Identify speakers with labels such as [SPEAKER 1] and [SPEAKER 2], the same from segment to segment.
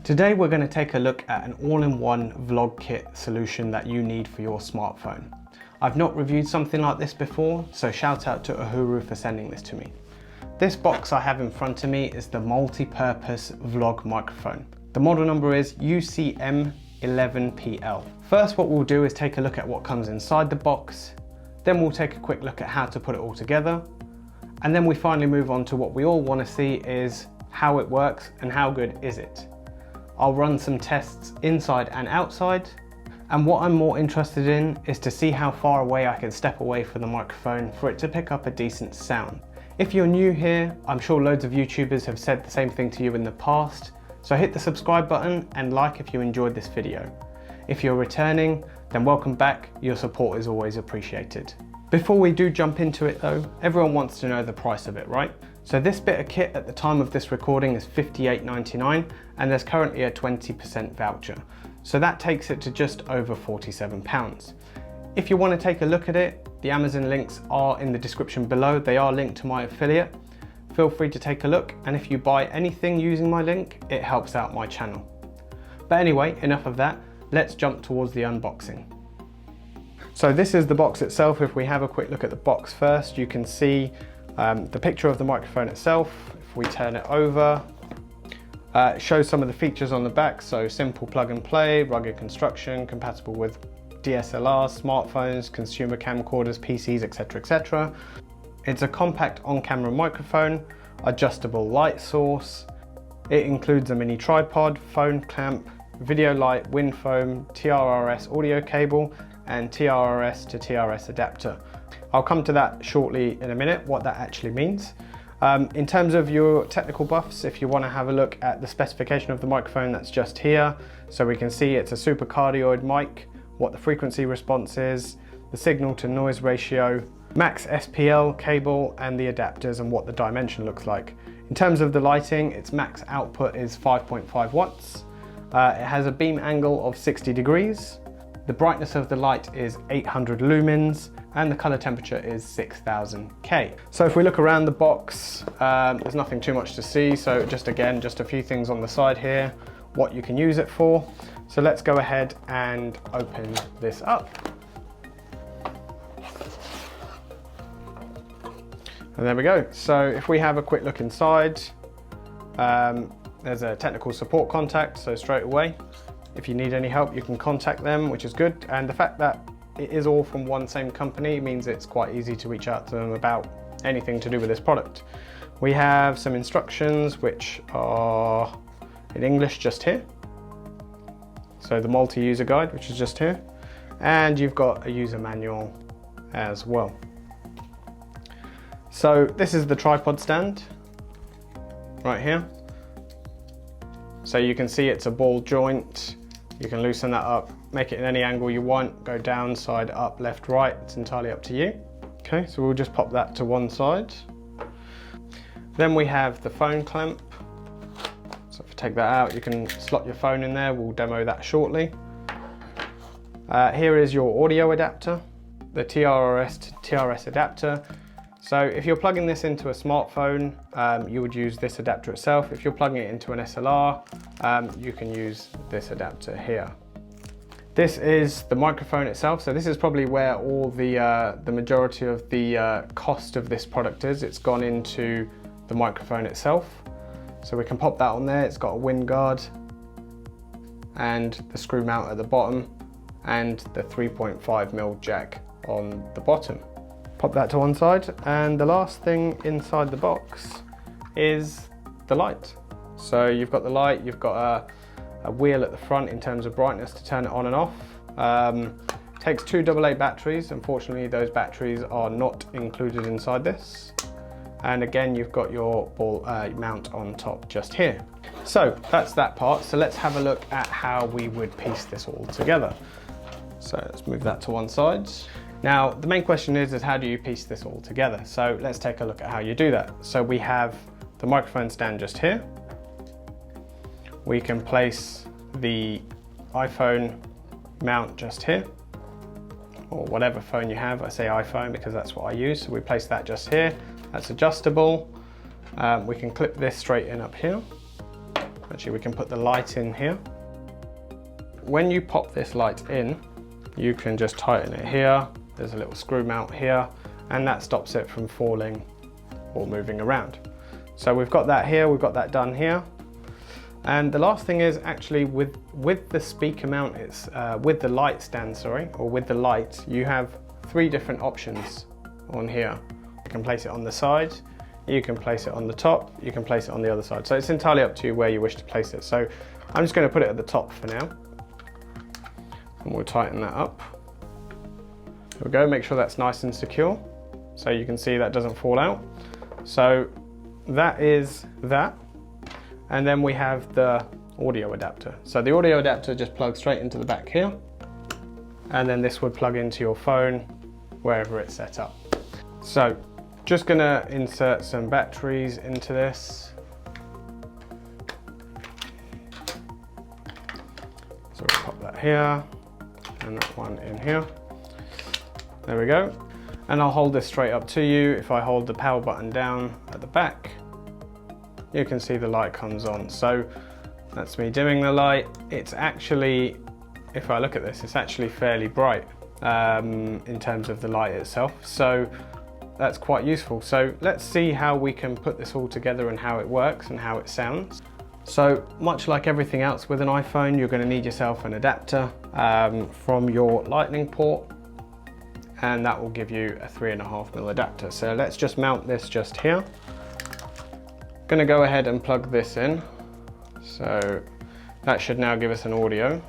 [SPEAKER 1] Today we're going to take a look at an all-in-one vlog kit solution that you need for your smartphone. I've not reviewed something like this before, so shout out to Uhuru for sending this to me. This box I have in front of me is the multi-purpose vlog microphone. The model number is UCM-11PL. First, what we'll do is take a look at what comes inside the box, then we'll take a quick look at how to put it all together, and then we finally move on to what we all want to see is how it works and how good is it. I'll run some tests inside and outside, and what I'm more interested in is to see how far away I can step away from the microphone for it to pick up a decent sound. If you're new here, I'm sure loads of YouTubers have said the same thing to you in the past, so hit the subscribe button and like if you enjoyed this video. If you're returning, then welcome back, your support is always appreciated. Before we do jump into it though, everyone wants to know the price of it, right? So this bit of kit at the time of this recording is $58.99 and there's currently a 20% voucher. So that takes it to just over £47. If you want to take a look at it, the Amazon links are in the description below. They are linked to my affiliate. Feel free to take a look, and if you buy anything using my link, it helps out my channel. But anyway, enough of that. Let's jump towards the unboxing. So this is the box itself. If we have a quick look at the box first, you can see the picture of the microphone itself. If we turn it over, it shows some of the features on the back. So simple plug and play, rugged construction, compatible with DSLRs, smartphones, consumer camcorders, PCs, etc, etc. It's a compact on-camera microphone, adjustable light source. It includes a mini tripod, phone clamp, video light, wind foam, TRRS audio cable, and TRRS to TRS adapter. I'll come to that shortly in a minute, what that actually means. In terms of your technical buffs, if you want to have a look at the specification of the microphone, that's just here. So we can see it's a super cardioid mic, what the frequency response is, the signal to noise ratio, max SPL cable, and the adapters and what the dimension looks like. In terms of the lighting, its max output is 5.5 watts. It has a beam angle of 60 degrees. The brightness of the light is 800 lumens and the color temperature is 6000 K. So if we look around the box, there's nothing too much to see. So just a few things on the side here, what you can use it for. So let's go ahead and open this up. And there we go. So if we have a quick look inside, there's a technical support contact. So straight away, if you need any help, you can contact them, which is good. And the fact that it is all from one same company means it's quite easy to reach out to them about anything to do with this product. We have some instructions which are in English just here. So the multi-user guide, which is just here. And you've got a user manual as well. So this is the tripod stand right here. So you can see it's a ball joint. You can loosen that up, make it in any angle you want, go down, side, up, left, right. It's entirely up to you. Okay, so we'll just pop that to one side. Then we have the phone clamp. So if you take that out, you can slot your phone in there. We'll demo that shortly. Here is your audio adapter, the TRRS to TRS adapter. So if you're plugging this into a smartphone, you would use this adapter itself. If you're plugging it into an SLR, you can use this adapter here. This is the microphone itself. So this is probably where all the majority of the cost of this product is. It's gone into the microphone itself. So we can pop that on there. It's got a wind guard and the screw mount at the bottom and the 3.5mm jack on the bottom. Pop that to one side, and the last thing inside the box is the light. So you've got the light, you've got a wheel at the front in terms of brightness to turn it on and off. Takes two AA batteries. Unfortunately, those batteries are not included inside this. And again, you've got your ball mount on top just here. So that's that part. So let's have a look at how we would piece this all together. So let's move that to one side. Now, the main question is how do you piece this all together? So let's take a look at how you do that. So we have the microphone stand just here. We can place the iPhone mount just here, or whatever phone you have. I say iPhone because that's what I use. So we place that just here. That's adjustable. We can clip this straight in up here. Actually, we can put the light in here. When you pop this light in, you can just tighten it here. There's a little screw mount here, and that stops it from falling or moving around. So we've got that here, we've got that done here. And the last thing is actually with the speaker mount, it's with the light stand, sorry, or with the light, you have 3 different options on here. You can place it on the side, you can place it on the top, you can place it on the other side. So it's entirely up to you where you wish to place it. So I'm just going to put it at the top for now. And we'll tighten that up. There we go, make sure that's nice and secure. So you can see that doesn't fall out. So that is that. And then we have the audio adapter. So the audio adapter just plugs straight into the back here. And then this would plug into your phone, wherever it's set up. So just gonna insert some batteries into this. So we'll pop that here and that one in here. There we go. And I'll hold this straight up to you. If I hold the power button down at the back, you can see the light comes on. So that's me dimming the light. It's actually, if I look at this, it's actually fairly bright in terms of the light itself. So that's quite useful. So let's see how we can put this all together and how it works and how it sounds. So much like everything else with an iPhone, you're going to need yourself an adapter from your lightning port, and that will give you a 3.5mm adapter. So let's just mount this just here. Going to go ahead and plug this in. So that should now give us an audio.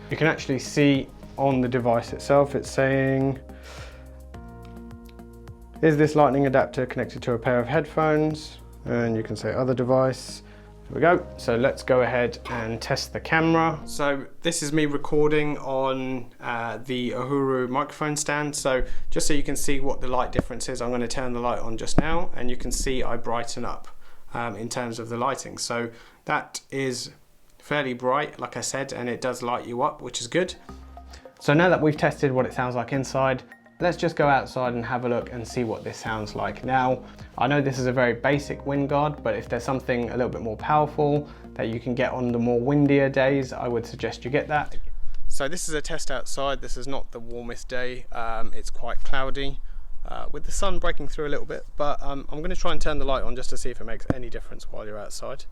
[SPEAKER 1] You can actually see on the device itself, it's saying, is this lightning adapter connected to a pair of headphones? And you can say other device. There we go. So let's go ahead and test the camera. So this is me recording on the Uhuru microphone stand. So just so you can see what the light difference is, I'm going to turn the light on just now, and you can see I brighten up in terms of the lighting. So that is fairly bright, like I said, and it does light you up, which is good. So now that we've tested what it sounds like inside, let's just go outside and have a look and see what this sounds like. Now, I know this is a very basic wind guard, but if there's something a little bit more powerful that you can get on the more windier days, I would suggest you get that. So this is a test outside. This is not the warmest day. It's quite cloudy with the sun breaking through a little bit, but I'm going to try and turn the light on just to see if it makes any difference while you're outside.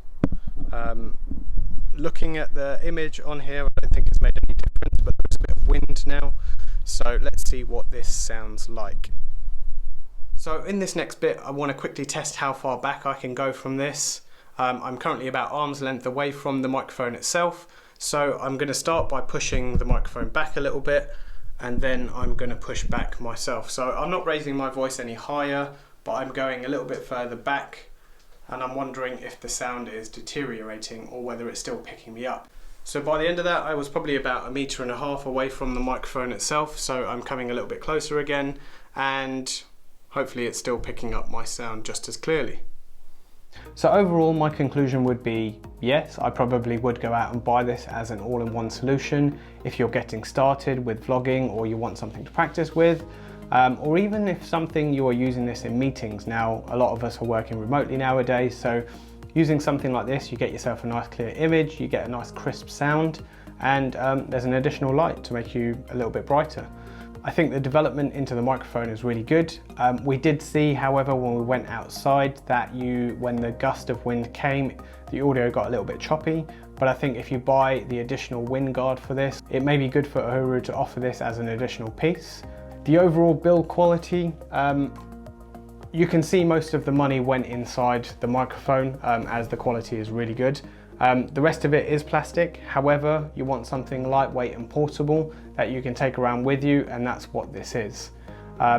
[SPEAKER 1] Looking at the image on here, I don't think it's made any difference, but there's a bit of wind now. So let's see what this sounds like. So in this next bit, I want to quickly test how far back I can go from this. I'm currently about arm's length away from the microphone itself. So I'm going to start by pushing the microphone back a little bit, and then I'm going to push back myself. So I'm not raising my voice any higher, but I'm going a little bit further back, and I'm wondering if the sound is deteriorating or whether it's still picking me up. So by the end of that, I was probably about 1.5 meters away from the microphone itself, so I'm coming a little bit closer again, and hopefully it's still picking up my sound just as clearly. So overall, my conclusion would be yes, I probably would go out and buy this as an all-in-one solution if you're getting started with vlogging or you want something to practice with, or even if something you are using this in meetings. Now, a lot of us are working remotely nowadays, so using something like this, you get yourself a nice clear image, you get a nice crisp sound, and there's an additional light to make you a little bit brighter. I think the development into the microphone is really good. We did see, however, when we went outside that when the gust of wind came, the audio got a little bit choppy, but I think if you buy the additional wind guard for this, it may be good for Uhuru to offer this as an additional piece. The overall build quality, you can see most of the money went inside the microphone as the quality is really good. The rest of it is plastic. However, you want something lightweight and portable that you can take around with you, and that's what this is.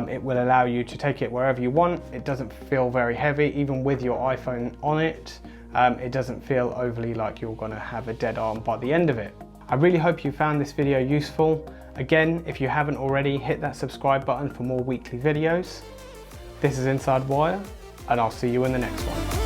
[SPEAKER 1] It will allow you to take it wherever you want. It doesn't feel very heavy, even with your iPhone on it. It doesn't feel overly like you're gonna have a dead arm by the end of it. I really hope you found this video useful. Again, if you haven't already, hit that subscribe button for more weekly videos. This is Inside Wire, and I'll see you in the next one.